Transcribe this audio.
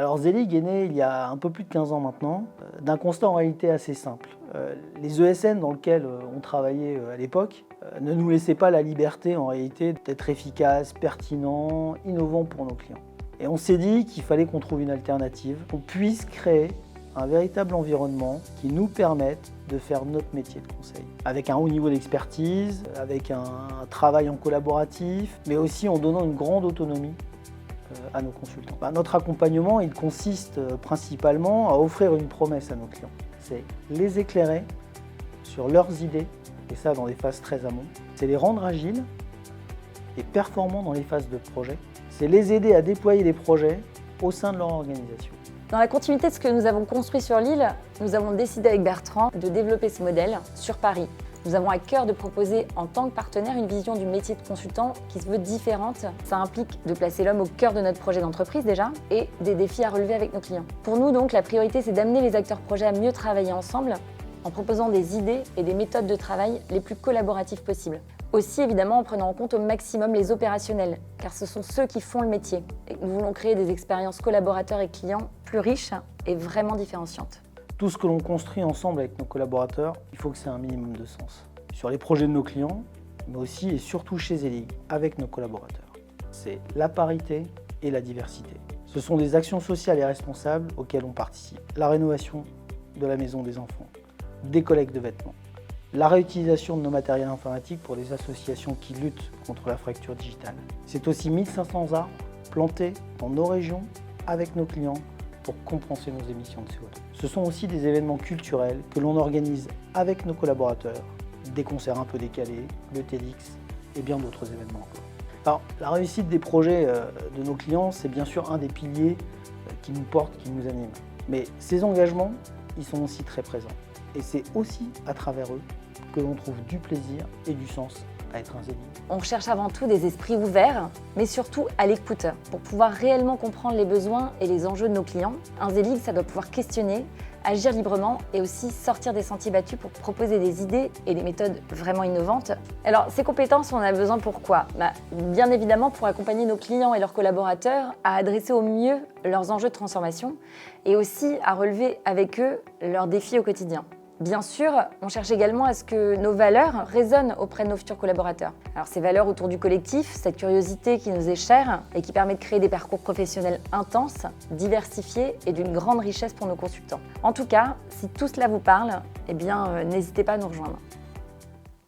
Alors Zelig est né il y a un peu plus de 15 ans maintenant, d'un constat en réalité assez simple. Les ESN dans lesquels on travaillait à l'époque ne nous laissaient pas la liberté en réalité d'être efficaces, pertinents, innovants pour nos clients. Et on s'est dit qu'il fallait qu'on trouve une alternative, qu'on puisse créer un véritable environnement qui nous permette de faire notre métier de conseil. Avec un haut niveau d'expertise, avec un travail en collaboratif, mais aussi en donnant une grande autonomie à nos consultants. Notre accompagnement, il consiste principalement à offrir une promesse à nos clients. C'est les éclairer sur leurs idées, et ça dans des phases très amont. C'est les rendre agiles et performants dans les phases de projet. C'est les aider à déployer des projets au sein de leur organisation. Dans la continuité de ce que nous avons construit sur l'île, nous avons décidé avec Bertrand de développer ce modèle sur Paris. Nous avons à cœur de proposer en tant que partenaire une vision du métier de consultant qui se veut différente. Ça implique de placer l'homme au cœur de notre projet d'entreprise déjà et des défis à relever avec nos clients. Pour nous donc, la priorité c'est d'amener les acteurs projets à mieux travailler ensemble en proposant des idées et des méthodes de travail les plus collaboratives possibles. Aussi évidemment en prenant en compte au maximum les opérationnels, car ce sont ceux qui font le métier. Et nous voulons créer des expériences collaborateurs et clients plus riches et vraiment différenciantes. Tout ce que l'on construit ensemble avec nos collaborateurs, il faut que c'est un minimum de sens. Sur les projets de nos clients, mais aussi et surtout chez Zelig, avec nos collaborateurs. C'est la parité et la diversité. Ce sont des actions sociales et responsables auxquelles on participe. La rénovation de la maison des enfants, des collectes de vêtements, la réutilisation de nos matériels informatiques pour les associations qui luttent contre la fracture digitale. C'est aussi 1500 arbres plantés dans nos régions avec nos clients pour compenser nos émissions de CO2. Ce sont aussi des événements culturels que l'on organise avec nos collaborateurs, des concerts un peu décalés, le TEDx et bien d'autres événements encore. Alors, la réussite des projets de nos clients, c'est bien sûr un des piliers qui nous portent, qui nous animent. Mais ces engagements, ils sont aussi très présents. Et c'est aussi à travers eux que l'on trouve du plaisir et du sens à être un Zelig. On cherche avant tout des esprits ouverts, mais surtout à l'écoute, pour pouvoir réellement comprendre les besoins et les enjeux de nos clients. Un Zelig, ça doit pouvoir questionner, agir librement et aussi sortir des sentiers battus pour proposer des idées et des méthodes vraiment innovantes. Alors, ces compétences, on a besoin pourquoi ? Bien évidemment pour accompagner nos clients et leurs collaborateurs à adresser au mieux leurs enjeux de transformation et aussi à relever avec eux leurs défis au quotidien. Bien sûr, on cherche également à ce que nos valeurs résonnent auprès de nos futurs collaborateurs. Alors ces valeurs autour du collectif, cette curiosité qui nous est chère et qui permet de créer des parcours professionnels intenses, diversifiés et d'une grande richesse pour nos consultants. En tout cas, si tout cela vous parle, n'hésitez pas à nous rejoindre.